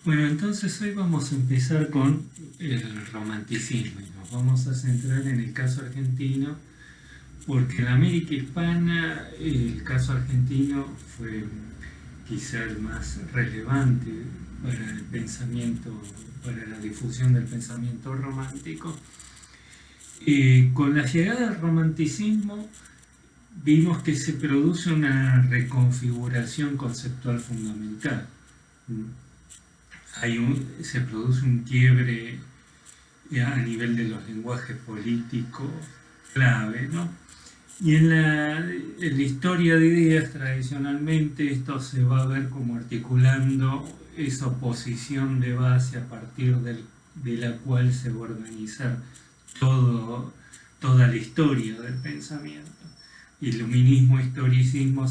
Bueno, entonces hoy vamos a empezar con el romanticismo y nos vamos a centrar en el caso argentino, porque en la América hispana el caso argentino fue quizá el más relevante para el pensamiento, para la difusión del pensamiento romántico. Con la llegada del romanticismo vimos que se produce una reconfiguración conceptual fundamental. Se produce un quiebre a nivel de los lenguajes políticos clave, ¿no? Y en la historia de ideas tradicionalmente esto se va a ver como articulando esa oposición de base a partir de la cual se va a organizar toda la historia del pensamiento. Iluminismo, historicismo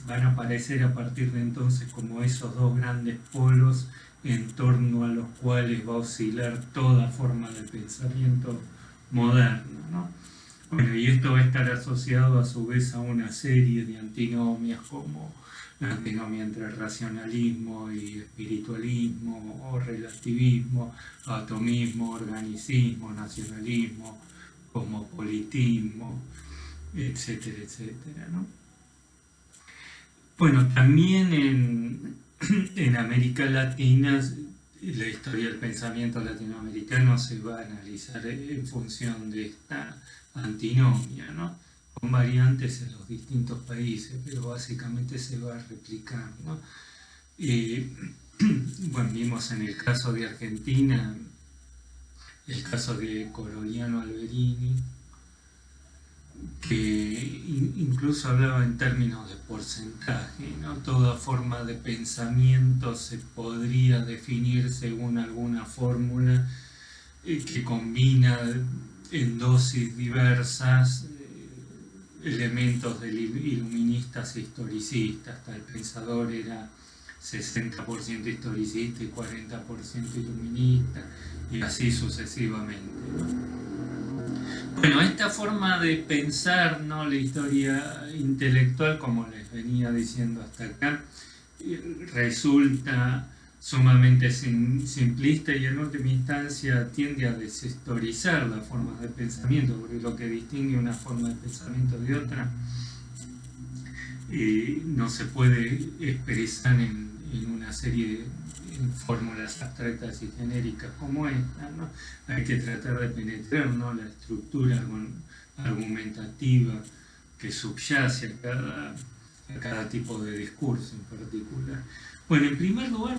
van a aparecer a partir de entonces como esos dos grandes polos en torno a los cuales va a oscilar toda forma de pensamiento moderno, ¿no? Bueno, y esto va a estar asociado a su vez a una serie de antinomias como la antinomia entre racionalismo y espiritualismo o relativismo, atomismo, organicismo, nacionalismo, cosmopolitismo, etcétera, etcétera, ¿no? Bueno, también en América Latina la historia del pensamiento latinoamericano se va a analizar en función de esta antinomia, ¿no? Con variantes en los distintos países, pero básicamente se va a replicar, ¿no? Bueno, vimos en el caso de Argentina, el caso de Coriolano Alberini, que incluso hablaba en términos de porcentaje, ¿no? Toda forma de pensamiento se podría definir según alguna fórmula que combina en dosis diversas elementos de iluministas e historicistas. Tal pensador era 60% historicista y 40% iluminista, y así sucesivamente, ¿no? Bueno, esta forma de pensar, ¿no?, la historia intelectual, como les venía diciendo hasta acá, resulta sumamente simplista y en última instancia tiende a deshistorizar las formas de pensamiento, porque lo que distingue una forma de pensamiento de otra no se puede expresar en una serie de fórmulas abstractas y genéricas como esta, ¿no? Hay que tratar de penetrar, ¿no?, la estructura argumentativa que subyace a cada tipo de discurso en particular. Bueno, en primer lugar,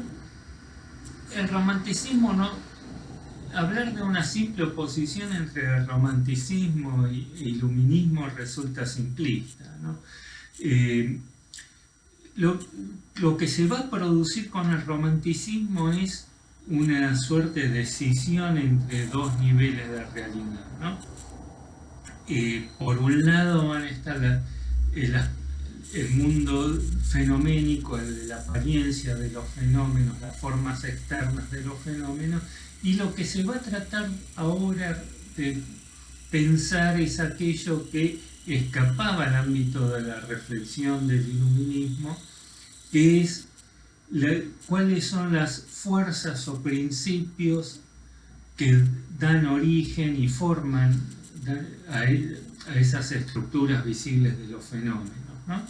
el romanticismo, ¿no? Hablar de una simple oposición entre el romanticismo e iluminismo resulta simplista, ¿no? Lo que se va a producir con el romanticismo es una suerte de escisión entre dos niveles de realidad, ¿no? Por un lado van a estar el mundo fenoménico, el de la apariencia de los fenómenos, las formas externas de los fenómenos, y lo que se va a tratar ahora de pensar es aquello que escapaba al ámbito de la reflexión del iluminismo, que es cuáles son las fuerzas o principios que dan origen y forman a esas estructuras visibles de los fenómenos, ¿no?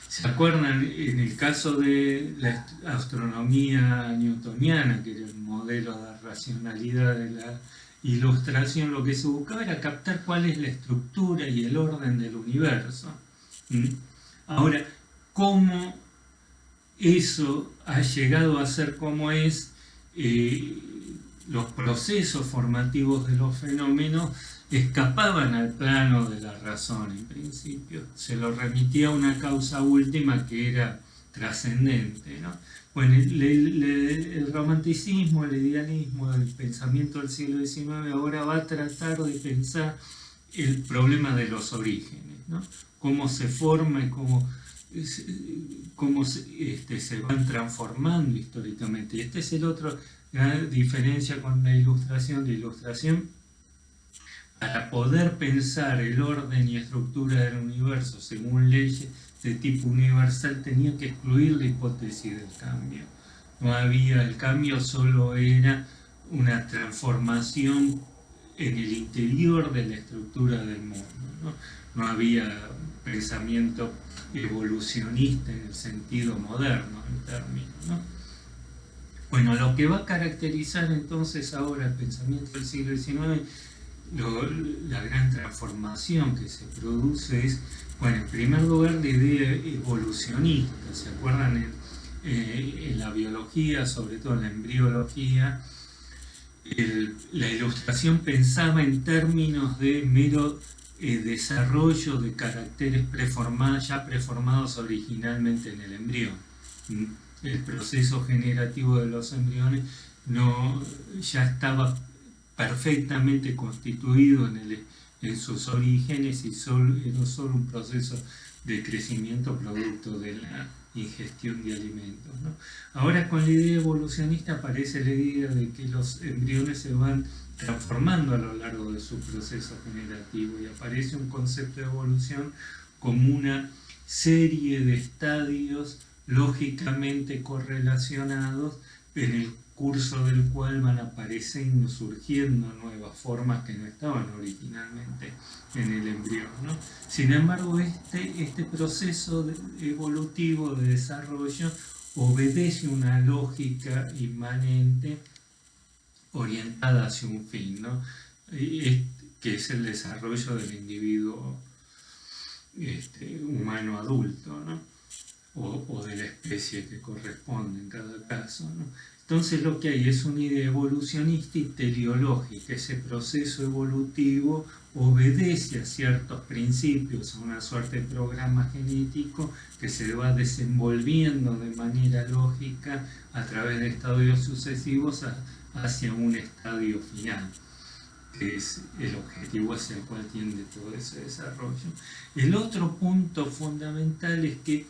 ¿Se acuerdan? En el caso de la astronomía newtoniana, que era el modelo de racionalidad de la ilustración, lo que se buscaba era captar cuál es la estructura y el orden del universo. Ahora, cómo eso ha llegado a ser como es, los procesos formativos de los fenómenos escapaban al plano de la razón en principio, se lo remitía a una causa última que era trascendente, ¿no? Bueno, el romanticismo, el idealismo, el pensamiento del siglo XIX ahora va a tratar de pensar el problema de los orígenes, ¿no? Cómo se forma y cómo se van transformando históricamente. Y esta es el otro gran diferencia con la ilustración. La ilustración, para poder pensar el orden y estructura del universo según leyes de tipo universal tenía que excluir la hipótesis del cambio. No había, el cambio solo era una transformación en el interior de la estructura del mundo, ¿no? No había pensamiento evolucionista en el sentido moderno, en términos, ¿no? Bueno, lo que va a caracterizar entonces ahora el pensamiento del siglo XIX, la gran transformación que se produce es, bueno, en primer lugar, la idea evolucionista. ¿Se acuerdan? En la biología, sobre todo en la embriología, la ilustración pensaba en términos de mero desarrollo de caracteres ya preformados originalmente en el embrión. El proceso generativo de los embriones ya estaba perfectamente constituido en sus orígenes y era solo un proceso de crecimiento producto de la ingestión de alimentos, ¿no? Ahora, con la idea evolucionista aparece la idea de que los embriones se van transformando a lo largo de su proceso generativo y aparece un concepto de evolución como una serie de estadios lógicamente correlacionados en el curso del cual van apareciendo, surgiendo nuevas formas que no estaban originalmente en el embrión, ¿no? Sin embargo, este proceso evolutivo de desarrollo obedece una lógica inmanente orientada hacia un fin, ¿no? Que es el desarrollo del individuo humano adulto, ¿no? O de la especie que corresponde en cada caso, ¿no? Entonces lo que hay es una idea evolucionista y teleológica. Ese proceso evolutivo obedece a ciertos principios, a una suerte de programa genético que se va desenvolviendo de manera lógica a través de estadios sucesivos hacia un estadio final, que es el objetivo hacia el cual tiende todo ese desarrollo. El otro punto fundamental es que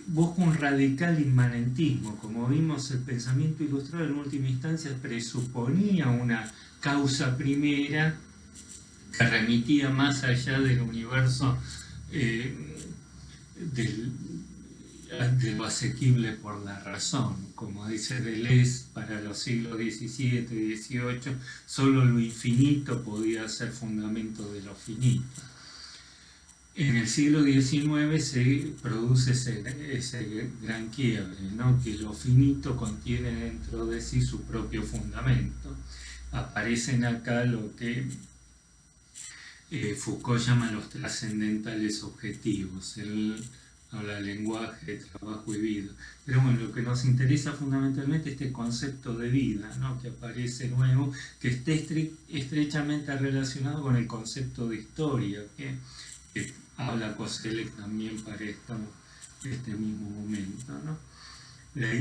busca un radical inmanentismo. Como vimos, el pensamiento ilustrado en última instancia presuponía una causa primera que remitía más allá del universo de lo asequible por la razón. Como dice Deleuze, para los siglos XVII y XVIII, solo lo infinito podía ser fundamento de lo finito. En el siglo XIX se produce ese gran quiebre, ¿no? Que lo finito contiene dentro de sí su propio fundamento. Aparecen acá lo que Foucault llama los trascendentales objetivos. Él habla de lenguaje, trabajo y vida. Pero bueno, lo que nos interesa fundamentalmente es este concepto de vida, ¿no? Que aparece nuevo, que está estrechamente relacionado con el concepto de historia, que habla Koselleck también para este mismo momento, ¿no? La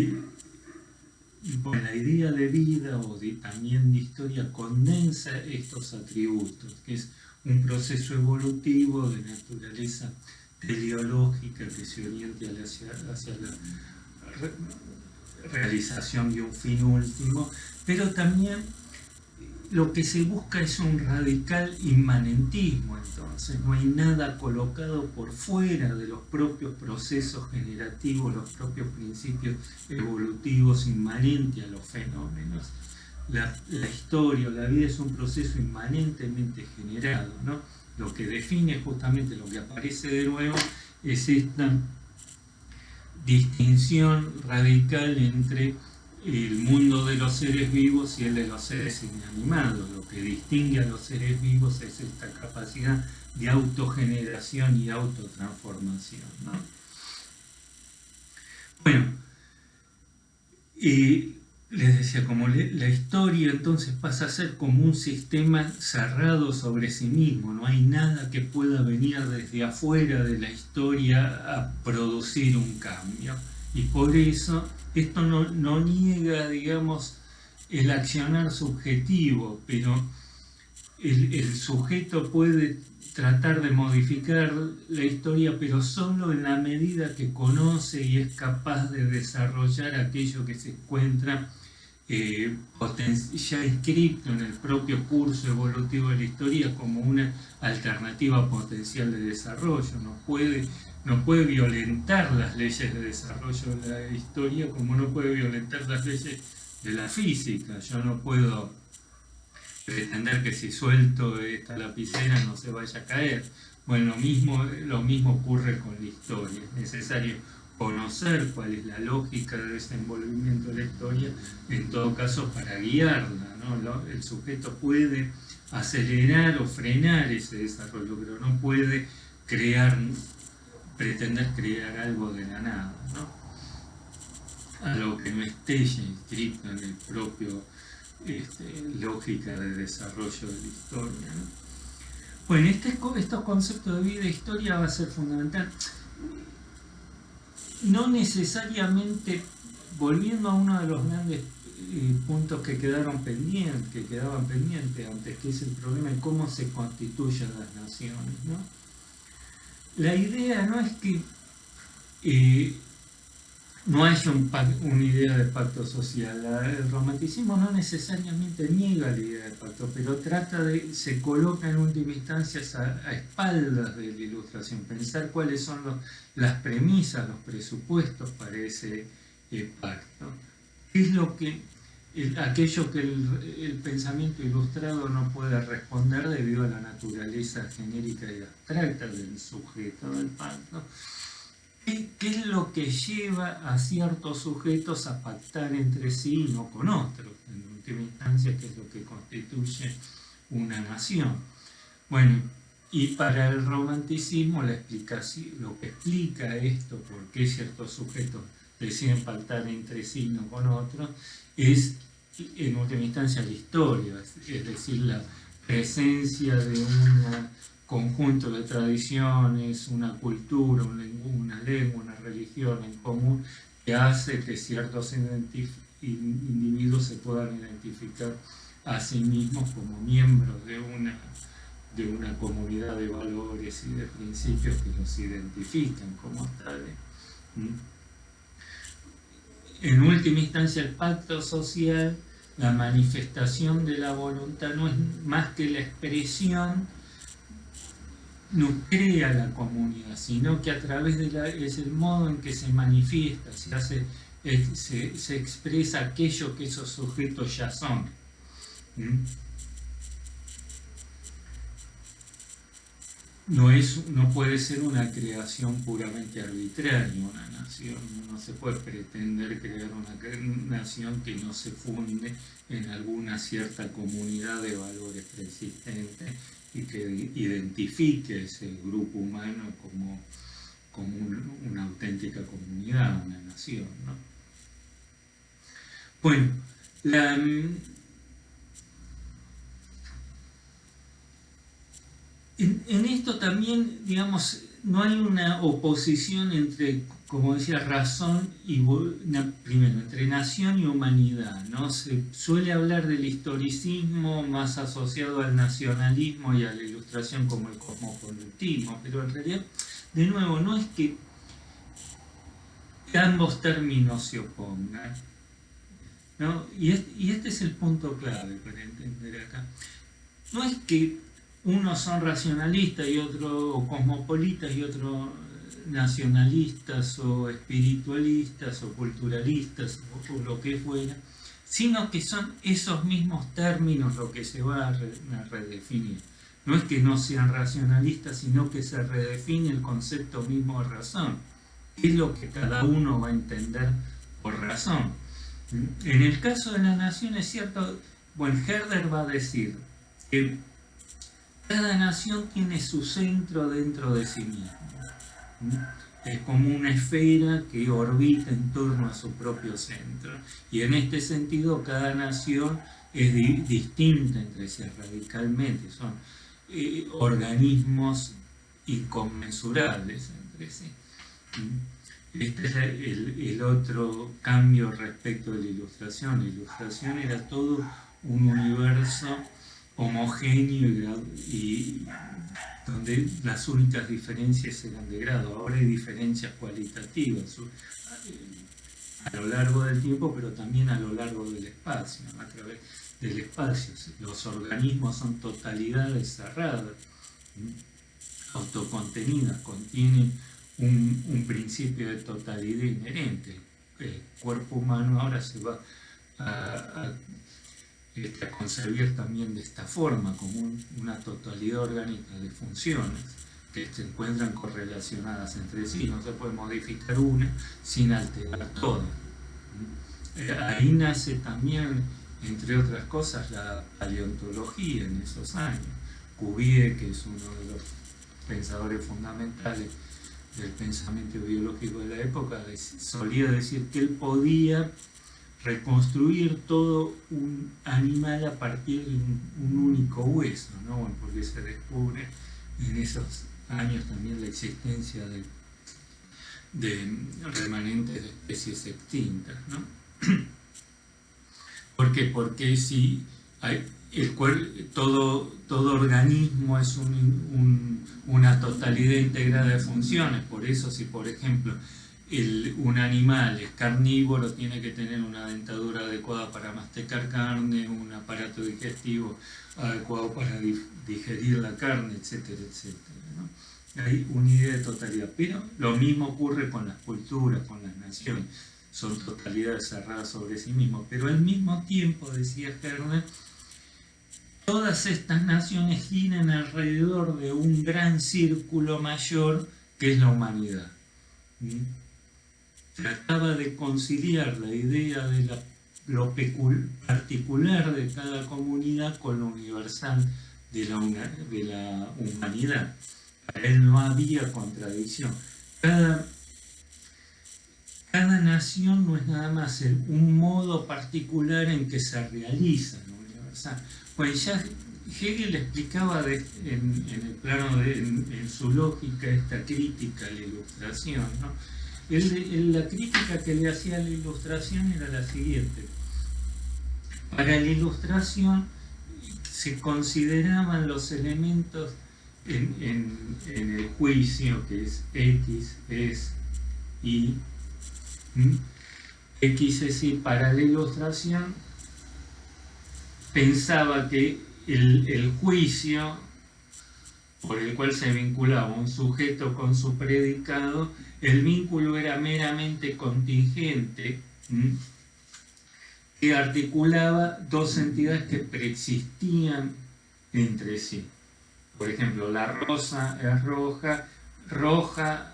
idea de vida también de historia condensa estos atributos, que es un proceso evolutivo de naturaleza teleológica que se oriente hacia la realización de un fin último, pero también lo que se busca es un radical inmanentismo. Entonces no hay nada colocado por fuera de los propios procesos generativos, los propios principios evolutivos inmanentes a los fenómenos. La historia, la vida es un proceso inmanentemente generado, ¿no? Lo que define justamente, lo que aparece de nuevo, es esta distinción radical entre el mundo de los seres vivos y el de los seres inanimados. Lo que distingue a los seres vivos es esta capacidad de autogeneración y autotransformación, ¿no? Bueno, les decía, como la historia entonces pasa a ser como un sistema cerrado sobre sí mismo, no hay nada que pueda venir desde afuera de la historia a producir un cambio. Y por eso esto no niega, digamos, el accionar subjetivo, pero el sujeto puede tratar de modificar la historia, pero solo en la medida que conoce y es capaz de desarrollar aquello que se encuentra ya inscrito en el propio curso evolutivo de la historia como una alternativa potencial de desarrollo. No puede no puede violentar las leyes de desarrollo de la historia como no puede violentar las leyes de la física. Yo no puedo pretender que si suelto esta lapicera no se vaya a caer. Bueno, lo mismo ocurre con la historia. Es necesario conocer cuál es la lógica de desenvolvimiento de la historia, en todo caso para guiarla, ¿no? El sujeto puede acelerar o frenar ese desarrollo, pero no puede pretender crear algo de la nada, ¿no? Algo que no esté ya inscrito en el propio lógica de desarrollo de la historia, ¿no? Bueno, estos conceptos de vida e historia va a ser fundamental. No necesariamente, volviendo a uno de los grandes puntos que quedaban pendientes antes, que es el problema de cómo se constituyen las naciones, ¿no? La idea no es que no haya una idea de pacto social. El romanticismo no necesariamente niega la idea de pacto, pero se coloca en última instancia a espaldas de la Ilustración, pensar cuáles son las premisas, los presupuestos para ese pacto. ¿Qué es aquello que el pensamiento ilustrado no puede responder debido a la naturaleza genérica y abstracta del sujeto del pacto? ¿Qué es lo que lleva a ciertos sujetos a pactar entre sí y no con otros? En última instancia, ¿qué es lo que constituye una nación? Bueno, y para el romanticismo lo que explica esto, por qué ciertos sujetos deciden pactar entre sí y no con otros, es en última instancia la historia, es decir, la presencia de un conjunto de tradiciones, una cultura, una lengua, una religión en común, que hace que ciertos individuos se puedan identificar a sí mismos como miembros de una comunidad de valores y de principios que los identifican como tales. En última instancia, el pacto social, la manifestación de la voluntad, no es más que la expresión, no crea la comunidad, sino que a través es el modo en que se manifiesta, se expresa aquello que esos sujetos ya son. No puede ser una creación puramente arbitraria una nación, no se puede pretender crear una nación que no se funde en alguna cierta comunidad de valores preexistentes y que identifique ese grupo humano como una auténtica comunidad, una nación, ¿no? Bueno, en esto también, digamos, no hay una oposición entre, como decía, razón y primero, entre nación y humanidad, ¿no? Se suele hablar del historicismo más asociado al nacionalismo y a la Ilustración como el cosmopolitismo, pero en realidad, de nuevo, no es que ambos términos se opongan, ¿no? Y este es el punto clave para entender acá. No es que unos son racionalistas y otros cosmopolitas y otros nacionalistas o espiritualistas o culturalistas o lo que fuera, sino que son esos mismos términos lo que se va a redefinir. No es que no sean racionalistas, sino que se redefine el concepto mismo de razón. Es lo que cada uno va a entender por razón. En el caso de la nación es cierto, bueno, Herder va a decir que cada nación tiene su centro dentro de sí misma. Es como una esfera que orbita en torno a su propio centro. Y en este sentido, cada nación es distinta entre sí radicalmente. Son organismos inconmensurables entre sí. Este es el otro cambio respecto de la Ilustración. La Ilustración era todo un universo homogéneo y donde las únicas diferencias eran de grado. Ahora hay diferencias cualitativas a lo largo del tiempo, pero también a lo largo del espacio, a través del espacio. Los organismos son totalidades cerradas, autocontenidas, contienen un principio de totalidad inherente. El cuerpo humano ahora se va a concebir también de esta forma, como una totalidad orgánica de funciones que se encuentran correlacionadas entre sí. No se puede modificar una sin alterar todas. Ahí nace también, entre otras cosas, la paleontología en esos años. Cuvier, que es uno de los pensadores fundamentales del pensamiento biológico de la época, solía decir que él podía reconstruir todo un animal a partir de un único hueso, ¿no? Porque se descubre en esos años también la existencia de remanentes de especies extintas, ¿no? ¿Por qué? Porque si todo organismo es una totalidad integrada de funciones, por eso si por ejemplo un animal es carnívoro, tiene que tener una dentadura adecuada para masticar carne, un aparato digestivo adecuado para digerir la carne, etcétera, etcétera, ¿no? Hay una idea de totalidad, pero lo mismo ocurre con las culturas, con las naciones, son totalidades cerradas sobre sí mismos, pero al mismo tiempo, decía Herner, todas estas naciones giran alrededor de un gran círculo mayor que es la humanidad. Trataba de conciliar la idea de lo particular de cada comunidad con lo universal de la humanidad. Para él no había contradicción. Cada nación no es nada más un modo particular en que se realiza lo universal. Pues ya Hegel explicaba en el plano en su lógica esta crítica a la Ilustración, ¿no? La crítica que le hacía a la Ilustración era la siguiente. Para la Ilustración se consideraban los elementos en el juicio, que es X, es Y. X es Y. Para la Ilustración pensaba que el juicio por el cual se vinculaba un sujeto con su predicado, el vínculo era meramente contingente, que articulaba dos entidades que preexistían entre sí. Por ejemplo, la rosa es roja,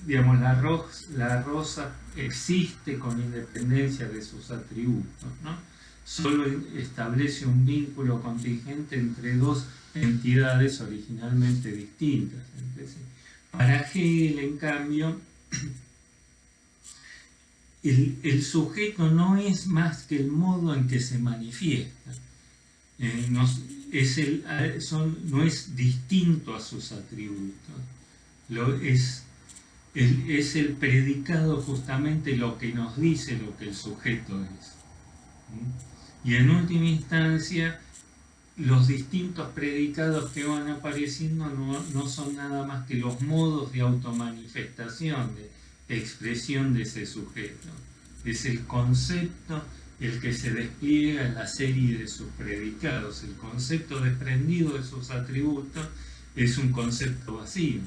digamos, la rosa existe con independencia de sus atributos, ¿no? Solo establece un vínculo contingente entre dos entidades originalmente distintas entre sí. Para Hegel, en cambio, el sujeto no es más que el modo en que se manifiesta. No es distinto a sus atributos. Es el predicado justamente lo que nos dice lo que el sujeto es. Y en última instancia, los distintos predicados que van apareciendo no son nada más que los modos de automanifestación, de expresión de ese sujeto. Es el concepto el que se despliega en la serie de sus predicados. El concepto desprendido de sus atributos es un concepto vacío.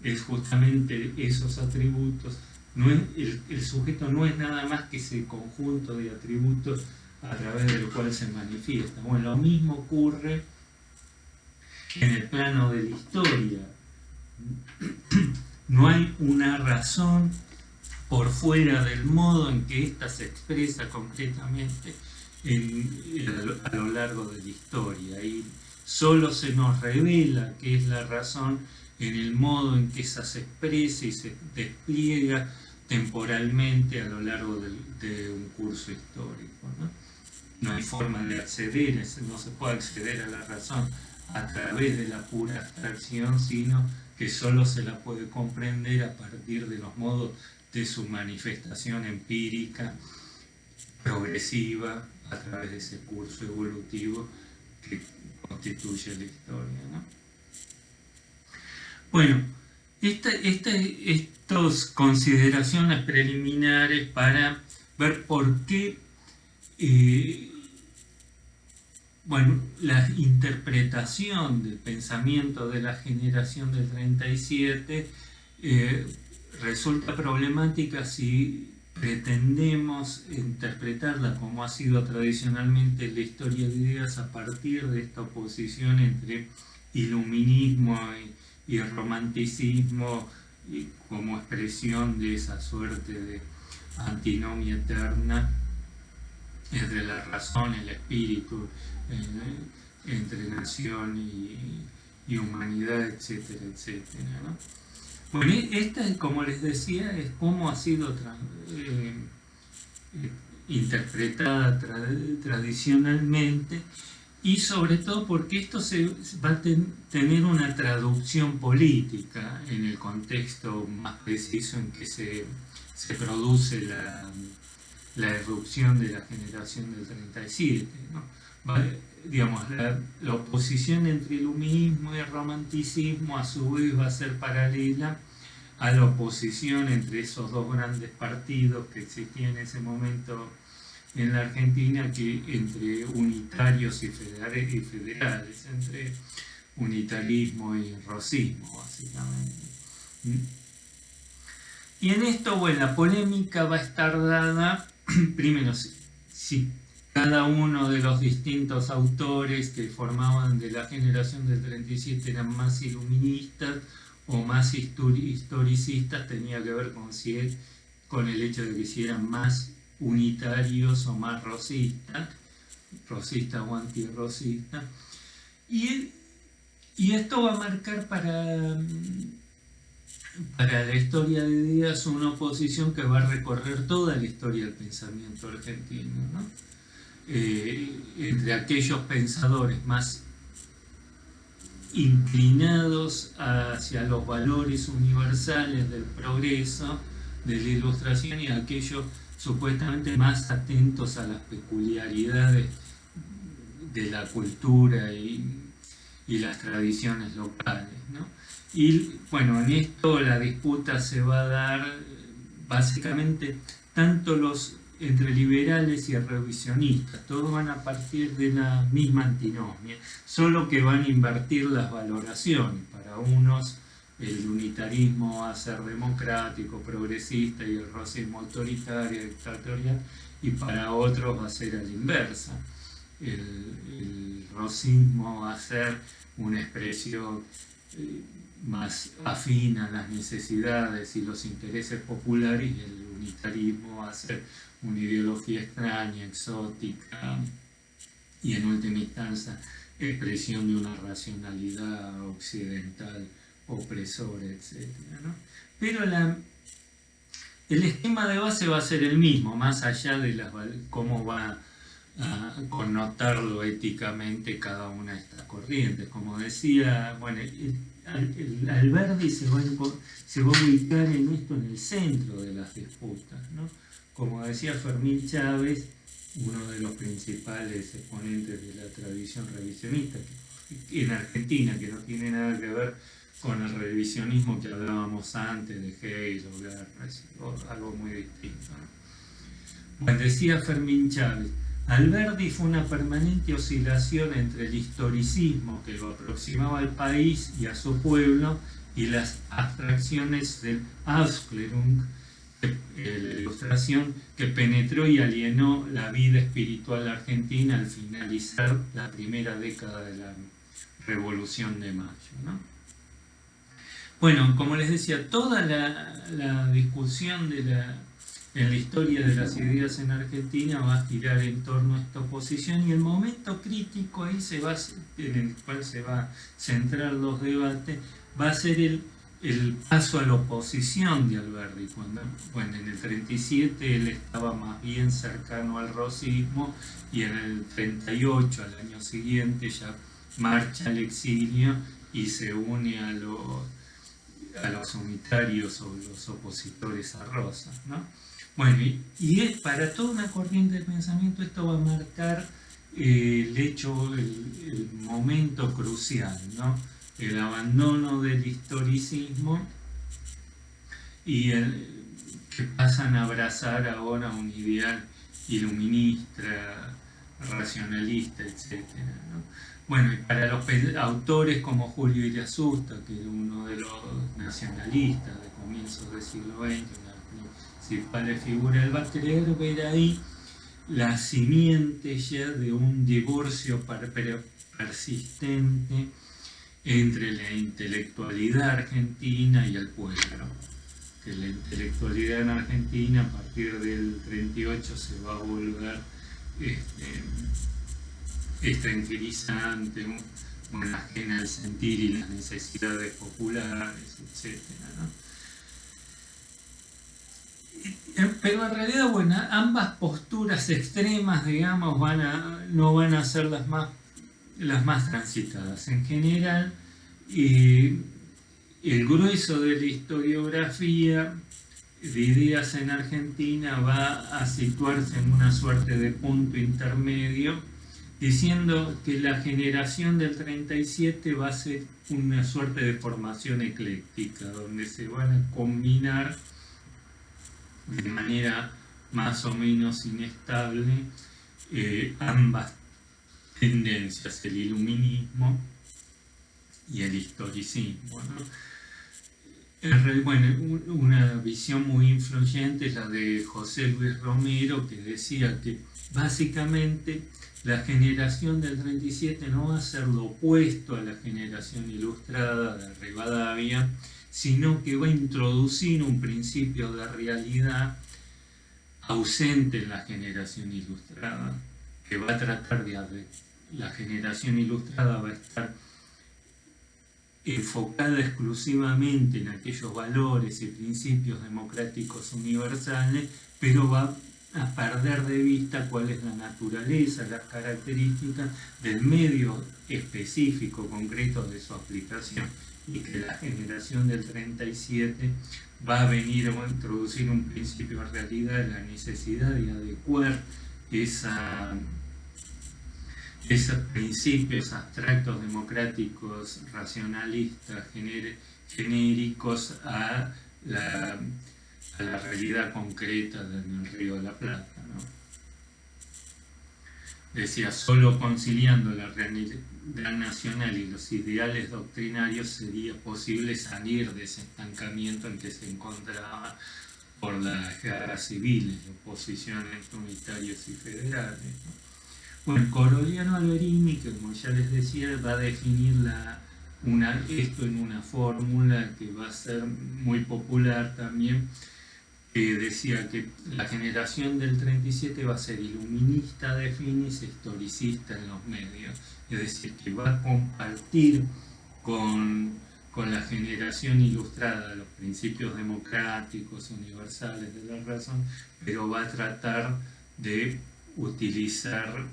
Es justamente esos atributos. El sujeto no es nada más que ese conjunto de atributos a través del cual se manifiesta. Bueno, lo mismo ocurre en el plano de la historia. No hay una razón por fuera del modo en que ésta se expresa concretamente a lo largo de la historia. Y solo se nos revela qué es la razón en el modo en que esa se expresa y se despliega temporalmente a lo largo de un curso histórico, ¿no? No hay forma de acceder, no se puede acceder a la razón a través de la pura abstracción, sino que solo se la puede comprender a partir de los modos de su manifestación empírica, progresiva, a través de ese curso evolutivo que constituye la historia, ¿no? Bueno, estas consideraciones preliminares para ver por qué bueno, la interpretación del pensamiento de la generación del 37 resulta problemática si pretendemos interpretarla como ha sido tradicionalmente la historia de ideas a partir de esta oposición entre iluminismo y romanticismo como expresión de esa suerte de antinomia eterna entre la razón, el espíritu, entre nación y humanidad, etcétera, etcétera, ¿no? Bueno, esta, como les decía, es cómo ha sido interpretada tradicionalmente, y sobre todo porque esto va a tener una traducción política en el contexto más preciso en que se produce la erupción de la generación del 37, ¿no? Digamos, la oposición entre iluminismo y romanticismo a su vez va a ser paralela a la oposición entre esos dos grandes partidos que existían en ese momento en la Argentina, que entre unitarios y federales, entre unitarismo y rosismo, básicamente. Y en esto, bueno, la polémica va a estar dada, primero, si cada uno de los distintos autores que formaban de la generación del 37 eran más iluministas o más historicistas, tenía que ver con el hecho de que si eran más unitarios o más rosistas o antirrosistas. Y esto va a marcar para la historia de ideas una oposición que va a recorrer toda la historia del pensamiento argentino, ¿no? Entre aquellos pensadores más inclinados hacia los valores universales del progreso, de la ilustración, y aquellos supuestamente más atentos a las peculiaridades de la cultura y las tradiciones locales, ¿no? Y bueno, en esto la disputa se va a dar básicamente tanto entre liberales y revisionistas, todos van a partir de la misma antinomia, solo que van a invertir las valoraciones. Para unos el unitarismo va a ser democrático, progresista, y el rosismo autoritario, dictatorial, y para otros va a ser a la inversa. El rosismo va a ser una expresión más afín a las necesidades y los intereses populares, y el unitarismo va a ser una ideología extraña, exótica y en última instancia expresión de una racionalidad occidental opresora, etc., ¿no? Pero el esquema de base va a ser el mismo, más allá de cómo va a connotarlo éticamente cada una de estas corrientes. Como decía, bueno, Alberdi se va a ubicar en esto, en el centro de las disputas, ¿no? Como decía Fermín Chávez, uno de los principales exponentes de la tradición revisionista en Argentina, que no tiene nada que ver con el revisionismo que hablábamos antes de Hegel o algo muy distinto, ¿no? Bueno, decía Fermín Chávez, Alberdi fue una permanente oscilación entre el historicismo que lo aproximaba al país y a su pueblo y las abstracciones del Aufklärung, la ilustración, que penetró y alienó la vida espiritual argentina al finalizar la primera década de la Revolución de Mayo, ¿no? Bueno, como les decía, toda la discusión en la historia de las ideas en Argentina va a girar en torno a esta oposición, y el momento crítico ahí en el cual se va a centrar los debates va a ser el paso a la oposición de Alberdi, cuando, bueno, en el 37 él estaba más bien cercano al rosismo, y en el 38, al año siguiente, ya marcha al exilio y se une a los unitarios o los opositores a Rosas, ¿no? Bueno, y para toda una corriente de pensamiento esto va a marcar el momento crucial, ¿no? El abandono del historicismo y que pasan a abrazar ahora un ideal iluminista, racionalista, etc., ¿no? Bueno, y para los autores como Julio Iriasusta, que era uno de los nacionalistas de comienzos del siglo XX, una de las principales figuras, él va a querer ver ahí la simiente ya de un divorcio persistente entre la intelectualidad argentina y el pueblo. Que la intelectualidad en Argentina a partir del 38 se va a volver tranquilizante, ajena al sentir y las necesidades populares, etc., ¿no? Pero en realidad, bueno, ambas posturas extremas, digamos, no van a ser las más transitadas. En general, el grueso de la historiografía de ideas en Argentina va a situarse en una suerte de punto intermedio, diciendo que la generación del 37 va a ser una suerte de formación ecléctica, donde se van a combinar de manera más o menos inestable ambas tendencias, el iluminismo y el historicismo, ¿no? Bueno, una visión muy influyente es la de José Luis Romero, que decía que básicamente la generación del 37 no va a ser lo opuesto a la generación ilustrada de Rivadavia, sino que va a introducir un principio de realidad ausente en la generación ilustrada, que va a tratar de... La generación ilustrada va a estar enfocada exclusivamente en aquellos valores y principios democráticos universales, pero va a perder de vista cuál es la naturaleza, las características del medio específico, concreto de su aplicación, y que la generación del 37 va a venir a introducir un principio de realidad de la necesidad de adecuar esos principios abstractos, democráticos, racionalistas, genéricos a la realidad concreta del Río de la Plata, ¿no? Decía, solo conciliando la realidad nacional y los ideales doctrinarios sería posible salir de ese estancamiento en que se encontraba por las guerras civiles, oposiciones unitarios y federales, ¿no? Bueno, Corigliano Alberini, que como ya les decía, va a definir esto en una fórmula que va a ser muy popular también, que decía que la generación del 37 va a ser iluminista de fines, historicista en los medios, es decir, que va a compartir con la generación ilustrada los principios democráticos, universales de la razón, pero va a tratar de utilizar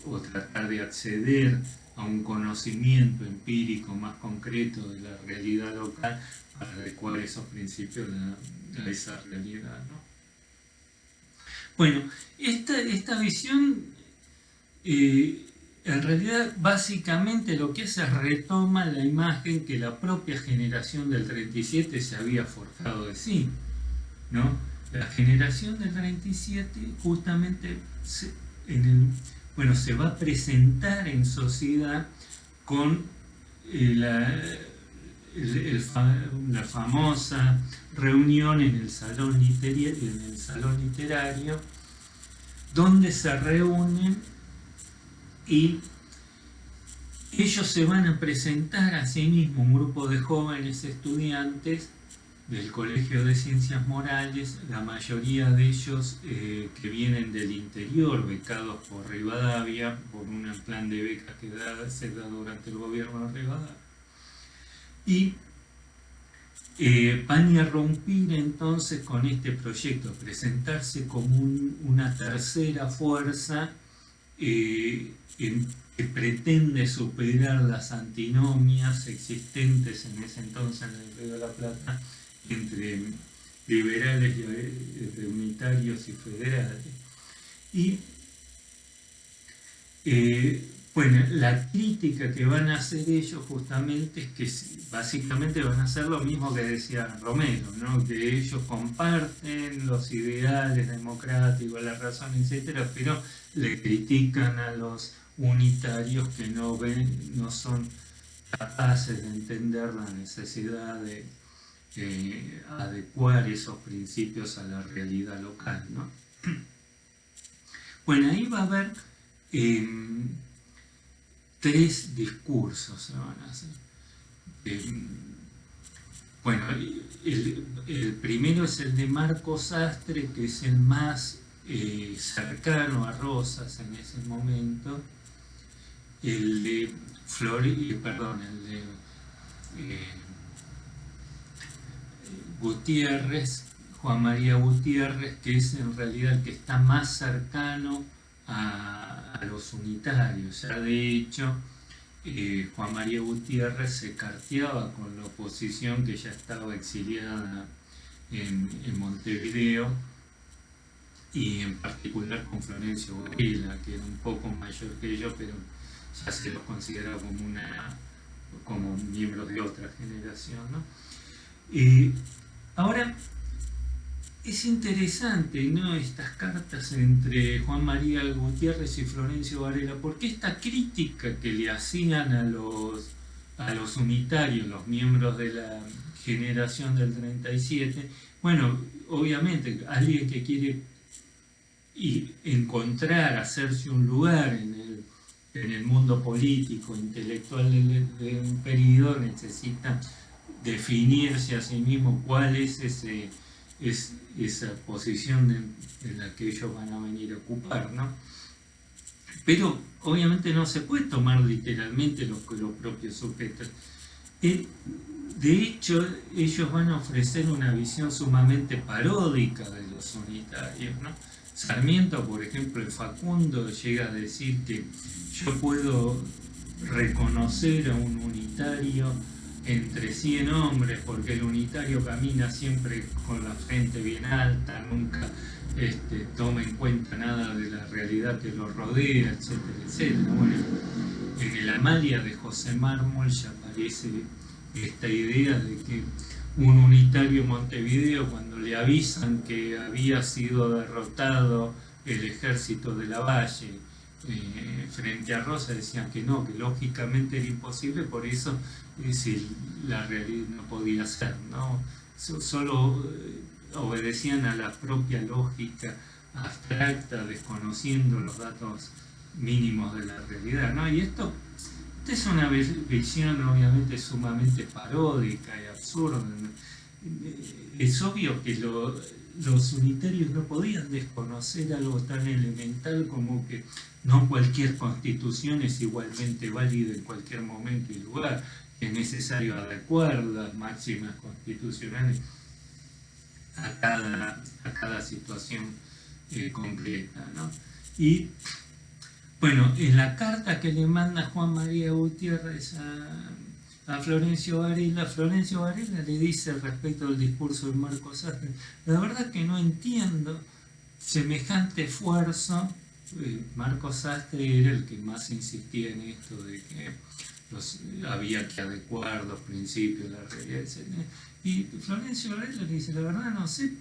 o tratar de acceder a un conocimiento empírico más concreto de la realidad local para adecuar esos principios a esa realidad, ¿no? Bueno, esta visión en realidad básicamente lo que hace es retoma la imagen que la propia generación del 37 se había forjado de sí, ¿no? La generación del 37 justamente se va a presentar en sociedad con la famosa reunión en el salón literario, donde se reúnen y ellos se van a presentar a sí mismos, un grupo de jóvenes estudiantes del Colegio de Ciencias Morales, la mayoría de ellos que vienen del interior, becados por Rivadavia, por un plan de becas que se da durante el gobierno de Rivadavia. Y van a irrumpir entonces con este proyecto, presentarse como una tercera fuerza que pretende superar las antinomias existentes en ese entonces en el Río de la Plata entre liberales, unitarios y federales. Y Bueno, la crítica que van a hacer ellos justamente es que básicamente van a hacer lo mismo que decía Romero, ¿no? Que ellos comparten los ideales democráticos, la razón, etcétera, pero le critican a los unitarios que no ven, no son capaces de entender la necesidad de adecuar esos principios a la realidad local, ¿no? Bueno, ahí va a haber tres discursos se van a hacer. Bueno, el primero es el de Marco Sastre, que es el más cercano a Rosas en ese momento. El de Gutiérrez, Juan María Gutiérrez, que es en realidad el que está más cercano a los unitarios. Ya de hecho, Juan María Gutiérrez se carteaba con la oposición que ya estaba exiliada en Montevideo, y en particular con Florencio Varela, que era un poco mayor que ellos, pero ya se los consideraba como miembros de otra generación, ¿no? Ahora, es interesante, ¿no?, estas cartas entre Juan María Gutiérrez y Florencio Varela, porque esta crítica que le hacían a los unitarios, los miembros de la generación del 37, bueno, obviamente alguien que quiere encontrar, hacerse un lugar en el mundo político, intelectual de un periodo, necesita definirse a sí mismo cuál es esa posición en la que ellos van a venir a ocupar, ¿no? Pero obviamente no se puede tomar literalmente lo que los propios sujetos. De hecho, ellos van a ofrecer una visión sumamente paródica de los unitarios, ¿no? Sarmiento, por ejemplo, el Facundo, llega a decir que yo puedo reconocer a un unitario entre 100 hombres, porque el unitario camina siempre con la frente bien alta, nunca toma en cuenta nada de la realidad que lo rodea, etcétera, etcétera. Bueno, en el Amalia de José Mármol ya aparece esta idea de que un unitario en Montevideo, cuando le avisan que había sido derrotado el ejército de Lavalle frente a Rosa, decían que no, que lógicamente era imposible, por eso si la realidad no podía ser, ¿no? Solo obedecían a la propia lógica abstracta, desconociendo los datos mínimos de la realidad, ¿no? Y esta es una visión obviamente sumamente paródica y absurda. Es obvio que los unitarios no podían desconocer algo tan elemental como que no cualquier constitución es igualmente válida en cualquier momento y lugar, que es necesario adecuar las máximas constitucionales a cada situación concreta, ¿no? Y bueno, en la carta que le manda Juan María Gutiérrez a Florencio Varela le dice respecto al discurso de Marco Sastre: la verdad que no entiendo semejante esfuerzo. Marco Sastre era el que más insistía en esto de que había que adecuar los principios, la realidad, etc. Y Florencio Varela le dice: la verdad no sé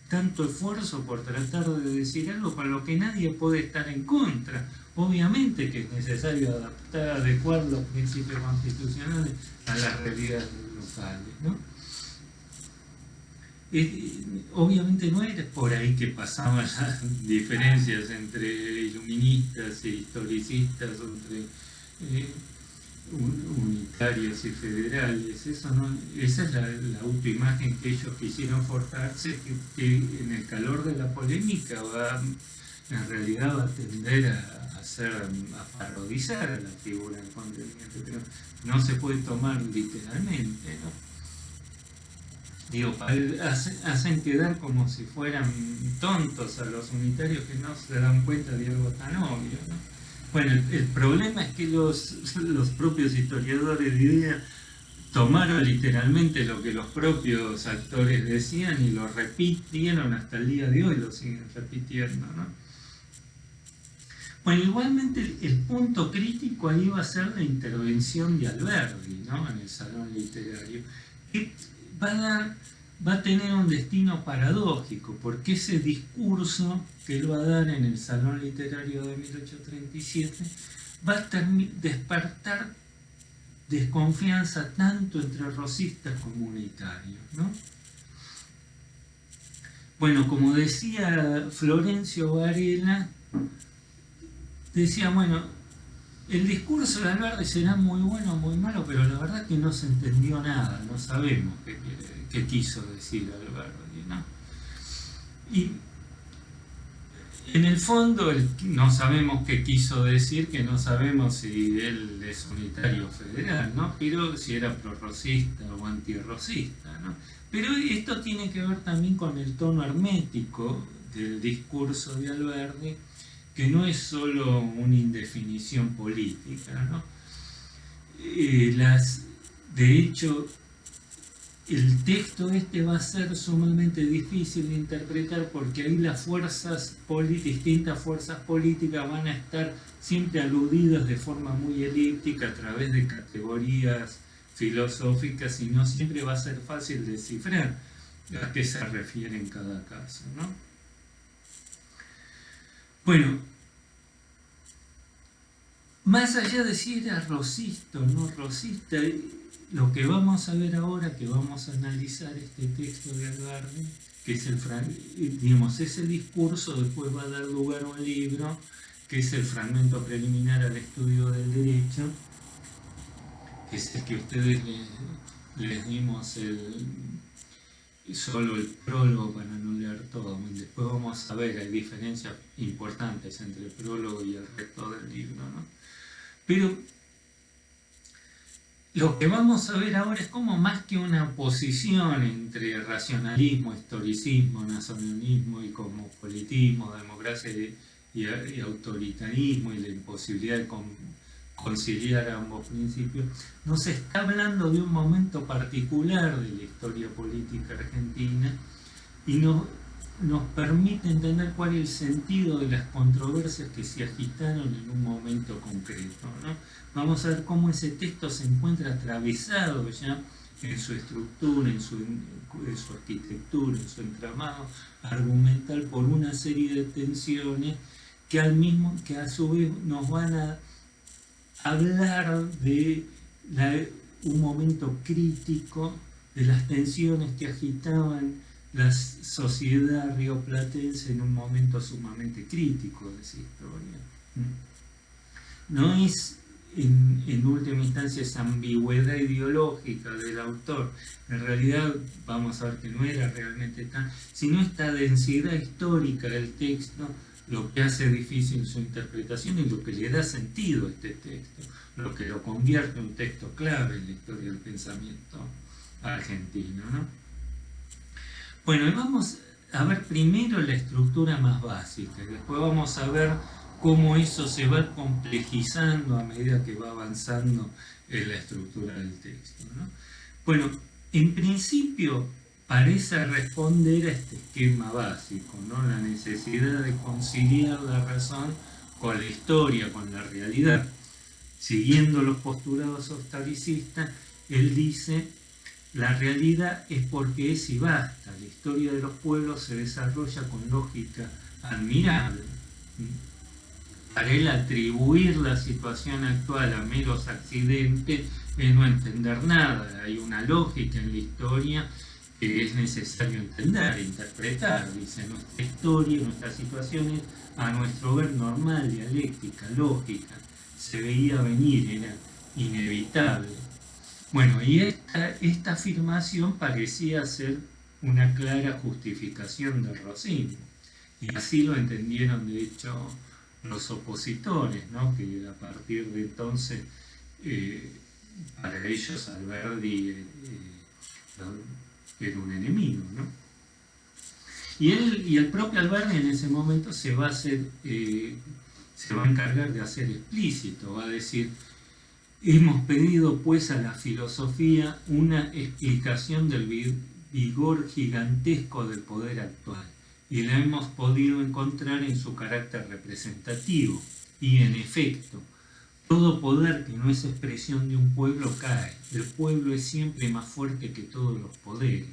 tanto esfuerzo por tratar de decir algo para lo que nadie puede estar en contra. Obviamente que es necesario adecuar los principios constitucionales a las realidades locales, ¿no? Obviamente no era por ahí que pasaban las diferencias entre iluministas e historicistas, entre unitarios y federales. Esa es la autoimagen que ellos quisieron forjarse, que en el calor de la polémica en realidad va a tender a parodizar a la figura del contendiente, pero no se puede tomar literalmente, ¿no? Digo, hacen quedar como si fueran tontos a los unitarios que no se dan cuenta de algo tan obvio, ¿no? Bueno, el problema es que los propios historiadores de idea tomaron literalmente lo que los propios actores decían y lo repitieron hasta el día de hoy, lo siguen repitiendo, ¿no? Bueno, igualmente el punto crítico ahí va a ser la intervención de Alberdi, ¿no? En el salón literario, que va a tener un destino paradójico, porque ese discurso que él va a dar en el salón literario de 1837 va a despertar desconfianza tanto entre rosistas como unitarios, ¿no? Bueno, como decía Florencio Varela, decía, bueno, el discurso de Alberdi será muy bueno o muy malo, pero la verdad que no se entendió nada, no sabemos qué quiso decir Alberdi, ¿no? Y en el fondo no sabemos qué quiso decir, que no sabemos si él es unitario federal, ¿no? Pero si era prorrosista o antirrosista, ¿no? Pero esto tiene que ver también con el tono hermético del discurso de Alberdi, que no es solo una indefinición política, ¿no? De hecho, el texto este va a ser sumamente difícil de interpretar porque ahí las distintas fuerzas políticas van a estar siempre aludidas de forma muy elíptica a través de categorías filosóficas y no siempre va a ser fácil descifrar a qué se refiere en cada caso, ¿no? Bueno, más allá de si era rosista o no rosista, lo que vamos a ver ahora, que vamos a analizar este texto de Alberdi, que es ese discurso, después va a dar lugar a un libro, que es el fragmento preliminar al estudio del derecho, que es el que ustedes les dimos solo el prólogo para no leer todo. Después vamos a ver, hay diferencias importantes entre el prólogo y el resto del libro, ¿no? Pero lo que vamos a ver ahora es como más que una oposición entre racionalismo, historicismo, nacionalismo y cosmopolitismo, democracia y autoritarismo y la imposibilidad de conciliar ambos principios, nos está hablando de un momento particular de la historia política argentina y nos permite entender cuál es el sentido de las controversias que se agitaron en un momento concreto, ¿no? Vamos a ver cómo ese texto se encuentra atravesado ya en su estructura, en su arquitectura, en su entramado argumental por una serie de tensiones que a su vez nos van a hablar de un momento crítico, de las tensiones que agitaban la sociedad rioplatense en un momento sumamente crítico de esa historia. No es en última instancia esa ambigüedad ideológica del autor, en realidad vamos a ver que no era realmente tan, sino esta densidad histórica del texto, lo que hace difícil su interpretación y lo que le da sentido a este texto, lo que lo convierte en un texto clave en la historia del pensamiento argentino, ¿no? Bueno, y vamos a ver primero la estructura más básica, y después vamos a ver cómo eso se va complejizando a medida que va avanzando en la estructura del texto, ¿no? Bueno, en principio parece responder a este esquema básico, ¿no? La necesidad de conciliar la razón con la historia, con la realidad. Siguiendo los postulados historicistas, él dice: la realidad es porque es y basta. La historia de los pueblos se desarrolla con lógica admirable. Para él, atribuir la situación actual a meros accidentes es no entender nada. Hay una lógica en la historia que es necesario entender, interpretar. Dice: nuestra historia, nuestras situaciones, a nuestro ver normal, dialéctica, lógica, se veía venir, era inevitable. Bueno, y esta afirmación parecía ser una clara justificación del rosismo, y así lo entendieron de hecho los opositores, ¿no? Que a partir de entonces para ellos Alberdi era un enemigo, ¿no? Y el propio Alberdi en ese momento se va a encargar de hacer explícito, va a decir: hemos pedido pues a la filosofía una explicación del vigor gigantesco del poder actual, y la hemos podido encontrar en su carácter representativo, Y en efecto, todo poder que no es expresión de un pueblo cae. El pueblo es siempre más fuerte que todos los poderes.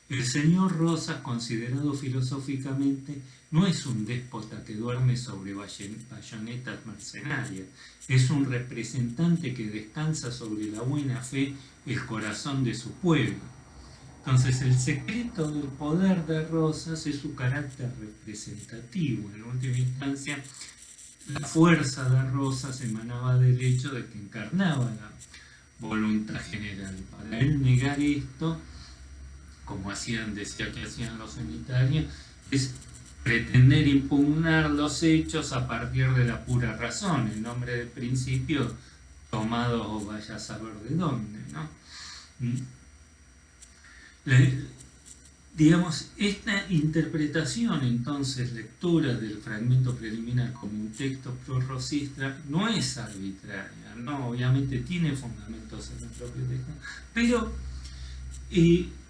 El señor Rosas, considerado filosóficamente, no es un déspota que duerme sobre bayonetas mercenarias, es un representante que descansa sobre la buena fe y el corazón de su pueblo. Entonces, el secreto del poder de Rosas es su carácter representativo. En última instancia, la fuerza de Rosas emanaba del hecho de que encarnaba la voluntad general. Para él negar esto, como decía que hacían los unitarios, es pretender impugnar los hechos a partir de la pura razón, en nombre del principio tomado o vaya a saber de dónde, ¿no? Digamos, esta interpretación, entonces, lectura del fragmento preliminar como un texto prorrosista, no es arbitraria, ¿no? Obviamente tiene fundamentos en el propio texto, pero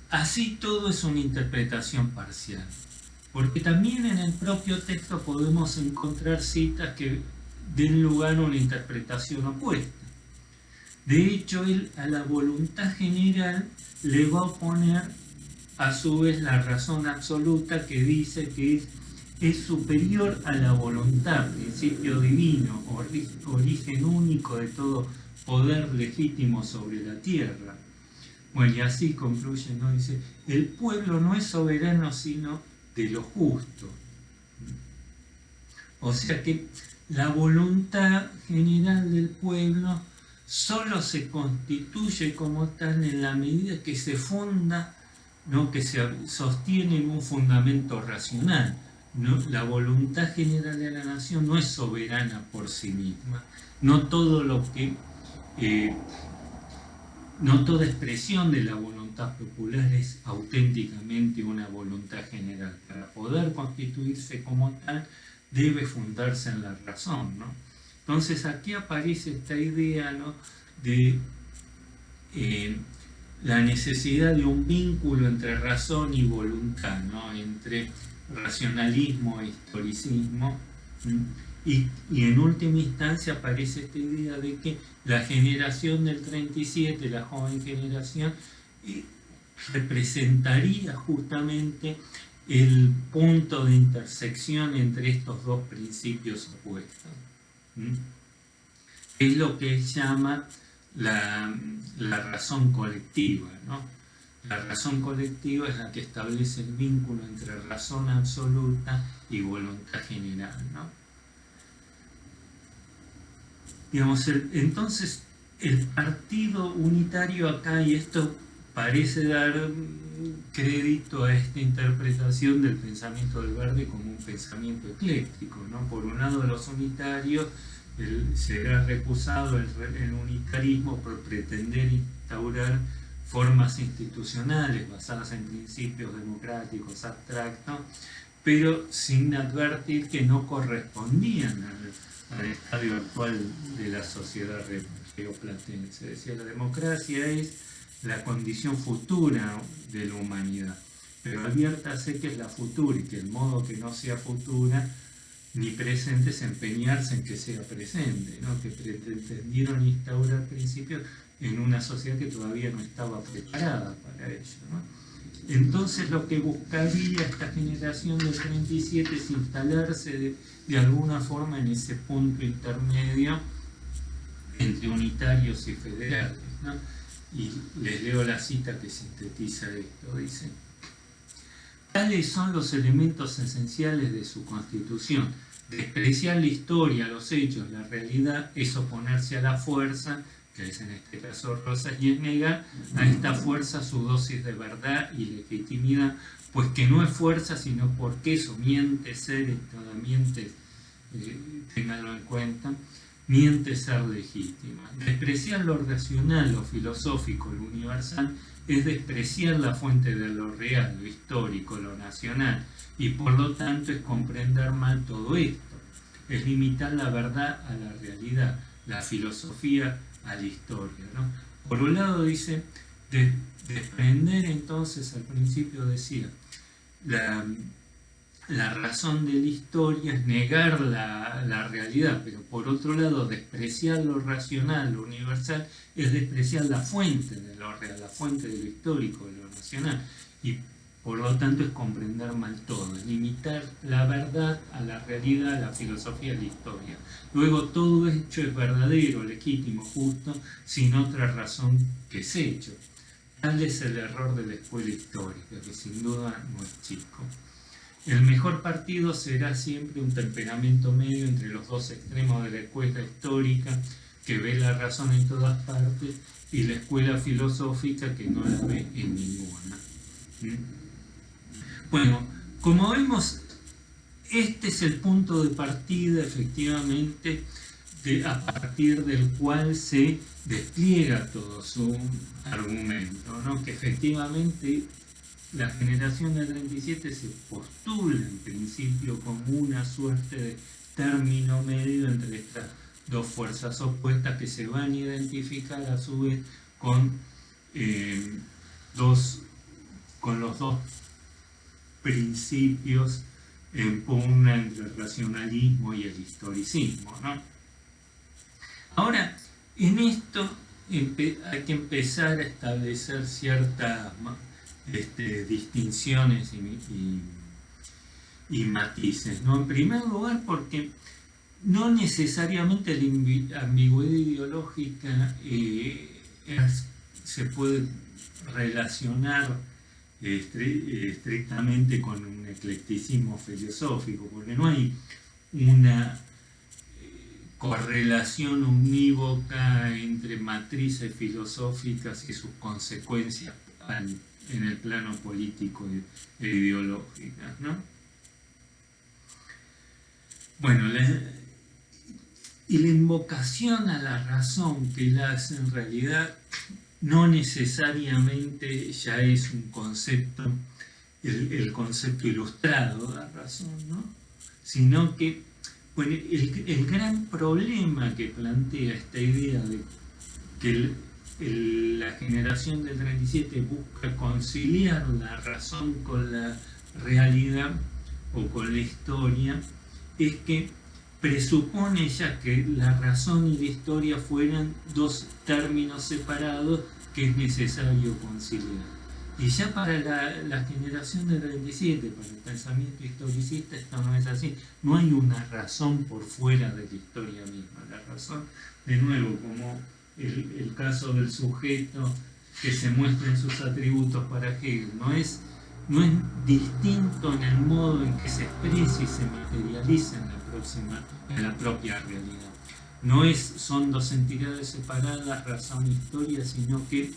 así todo es una interpretación parcial, porque también en el propio texto podemos encontrar citas que den lugar a una interpretación opuesta. De hecho, él a la voluntad general le va a oponer a su vez la razón absoluta, que dice que es superior a la voluntad, principio divino, origen único de todo poder legítimo sobre la tierra. Bueno, y así concluye, ¿no? Dice, el pueblo no es soberano sino de lo justo. O sea que la voluntad general del pueblo solo se constituye como tal en la medida que se funda, ¿no? Que se sostiene en un fundamento racional, ¿no? La voluntad general de la nación no es soberana por sí misma. No todo lo que... no toda expresión de la voluntad popular es auténticamente una voluntad general. Para poder constituirse como tal, debe fundarse en la razón, ¿no? Entonces aquí aparece esta idea, ¿no? de la necesidad de un vínculo entre razón y voluntad, ¿no? Entre racionalismo e historicismo, y en última instancia aparece esta idea de que la generación del 37, la joven generación, representaría justamente el punto de intersección entre estos dos principios opuestos. Es lo que él llama la razón colectiva, ¿no? La razón colectiva es la que establece el vínculo entre razón absoluta y voluntad general, ¿no? Digamos, entonces el partido unitario acá, y esto parece dar crédito a esta interpretación del pensamiento del Verde como un pensamiento ecléctico, ¿no? Por un lado, los unitarios será recusado el unitarismo por pretender instaurar formas institucionales basadas en principios democráticos abstractos, pero sin advertir que no correspondían al estadio actual de la sociedad rioplatense. Decía, la democracia es la condición futura de la humanidad, pero adviértase que es la futura y que el modo que no sea futura ni presente es empeñarse en que sea presente, ¿no? Que pretendieron instaurar principios en una sociedad que todavía no estaba preparada para ello, ¿no? Entonces lo que buscaría esta generación del 37 es instalarse de alguna forma en ese punto intermedio entre unitarios y federales, ¿no? Y les leo la cita que sintetiza esto, dice: tales son los elementos esenciales de su constitución. Despreciar la historia, los hechos, la realidad es oponerse a la fuerza, que es en este caso Rosas, y es negar a esta fuerza su dosis de verdad y legitimidad, pues que no es fuerza sino porque eso miente ser, miente, ténganlo en cuenta, miente ser legítima. Despreciar lo racional, lo filosófico, lo universal, es despreciar la fuente de lo real, lo histórico, lo nacional, y por lo tanto es comprender mal todo esto. Es limitar la verdad a la realidad, la filosofía a la historia, ¿no? Por un lado dice, desprender entonces, al principio decía, la razón de la historia es negar la realidad, pero por otro lado, despreciar lo racional, lo universal, es despreciar la fuente de lo real, la fuente de lo histórico, de lo racional. Y por lo tanto es comprender mal todo, es limitar la verdad a la realidad, a la filosofía, a la historia. Luego todo hecho es verdadero, legítimo, justo, sin otra razón que ese hecho. Tal es el error de la escuela histórica, que sin duda no es chico. El mejor partido será siempre un temperamento medio entre los dos extremos de la escuela histórica, que ve la razón en todas partes, y la escuela filosófica, que no la ve en ninguna. Bueno, como vemos, este es el punto de partida, efectivamente, a partir del cual se despliega todo su argumento, ¿no? Que efectivamente la generación del 37 se postula en principio como una suerte de término medio entre estas dos fuerzas opuestas que se van a identificar a su vez con, con los dos principios en pugna entre el racionalismo y el historicismo, ¿no? Ahora, en esto hay que empezar a establecer ciertas distinciones y matices, ¿no? En primer lugar, porque no necesariamente la ambigüedad ideológica se puede relacionar estrictamente con un eclecticismo filosófico, porque no hay una correlación unívoca entre matrices filosóficas y sus consecuencias en el plano político e ideológicas, ¿no? Bueno, y la invocación a la razón que él hace en realidad no necesariamente ya es un concepto, el concepto ilustrado de la razón, ¿no? Sino que bueno, el gran problema que plantea esta idea de que la generación del 37 busca conciliar la razón con la realidad o con la historia es que presupone ya que la razón y la historia fueran dos términos separados que es necesario conciliar. Y ya para la generación del 37, para el pensamiento historicista, esto no es así. No hay una razón por fuera de la historia misma. La razón, de nuevo, como el caso del sujeto que se muestra en sus atributos para Hegel, no es distinto en el modo en que se expresa y se materializa en la propia realidad. No son dos entidades separadas, razón e historia, sino que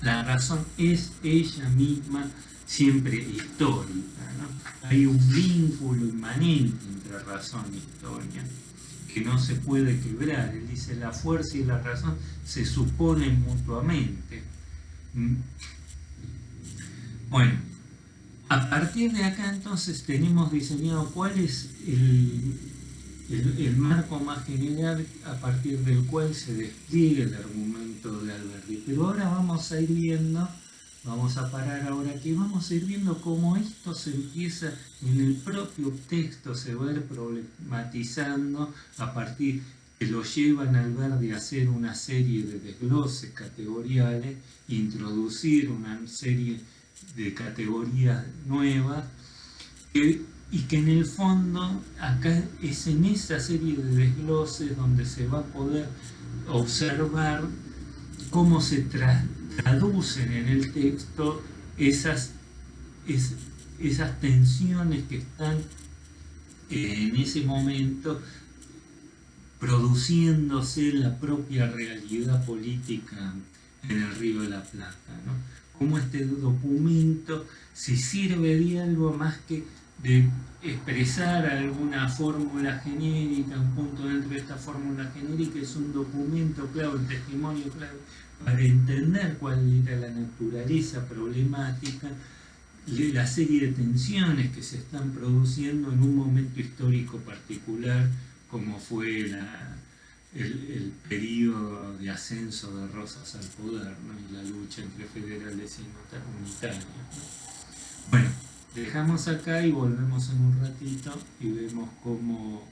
la razón es ella misma siempre histórica, ¿no? Hay un vínculo inmanente entre razón e historia que no se puede quebrar. Él dice, la fuerza y la razón se suponen mutuamente. Bueno, a partir de acá entonces tenemos diseñado cuál es el marco más general a partir del cual se despliega el argumento de Alberti. Pero ahora vamos a ir viendo, vamos a parar ahora aquí, vamos a ir viendo cómo esto se empieza en el propio texto, se va a ir problematizando a partir que lo llevan a Alberti a hacer una serie de desgloses categoriales, introducir una serie de categorías nuevas y que en el fondo acá es en esa serie de desgloses donde se va a poder observar cómo se traducen en el texto esas tensiones que están en ese momento produciéndose en la propia realidad política en el Río de la Plata, ¿no? Cómo este documento si sirve de algo más que de expresar alguna fórmula genérica, un punto dentro de esta fórmula genérica, es un documento clave, un testimonio clave para entender cuál era la naturaleza problemática, la serie de tensiones que se están produciendo en un momento histórico particular, como fue el periodo de ascenso de Rosas al poder, ¿no? Y la lucha entre federales y unitarios, ¿no? Bueno, Dejamos acá y volvemos en un ratito y vemos cómo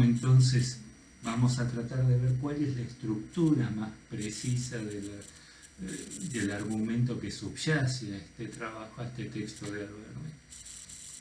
entonces vamos a tratar de ver cuál es la estructura más precisa del argumento que subyace a este trabajo, a este texto de Alberti.